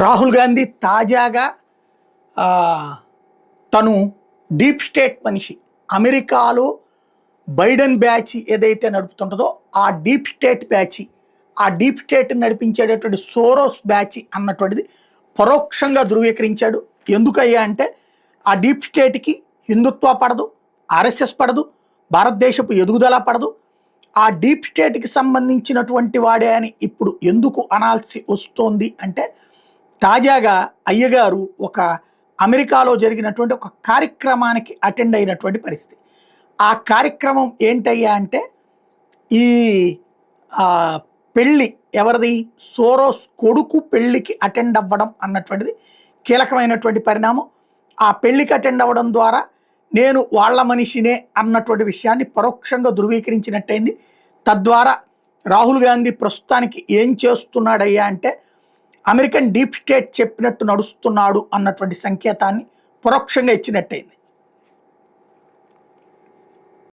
రాహుల్ గాంధీ తాజాగా ఆ, తను డీప్ స్టేట్ మనిషి. అమెరికాలో బైడెన్ బ్యాచ్ ఏదైతే నడుపుతుంటుందో ఆ డీప్ స్టేట్ బ్యాచ్, ఆ డీప్ స్టేట్ నడిపించేటటువంటి సోరోస్ బ్యాచ్ అన్నటువంటిది పరోక్షంగా ధృవీకరించాడు. ఎందుకయ్యా అంటే ఆ డీప్ స్టేట్కి హిందుత్వ పడదు, ఆర్ఎస్ఎస్ పడదు, భారతదేశపు ఎదుగుదల పడదు. ఆ డీప్ స్టేట్కి సంబంధించినటువంటి వాడే అని ఇప్పుడు ఎందుకు అనాల్సి వస్తోంది అంటే, తాజాగా అయ్యగారు ఒక అమెరికాలో జరిగినటువంటి ఒక కార్యక్రమానికి అటెండ్ అయినటువంటి పరిస్థితి. ఆ కార్యక్రమం ఏంటయ్యా అంటే ఈ ఆ, పెళ్ళి ఎవరిది, సోరోస్ కొడుకు పెళ్ళికి అటెండ్ అవ్వడం అన్నటువంటిది కీలకమైనటువంటి పరిణామం. ఆ పెళ్ళికి అటెండ్ అవ్వడం ద్వారా నేను వాళ్ళ మనిషినే అన్నటువంటి విషయాన్ని పరోక్షంగా ధృవీకరించినట్టయింది. తద్వారా రాహుల్ గాంధీ ప్రస్తుతానికి ఏం చేస్తున్నాడయ్యా అంటే అమెరికన్ డీప్ స్టేట్ చెప్పినట్టు నడుస్తున్నాడు అన్నటువంటి సంకేతాన్ని పరోక్షంగా ఇచ్చినట్టయింది.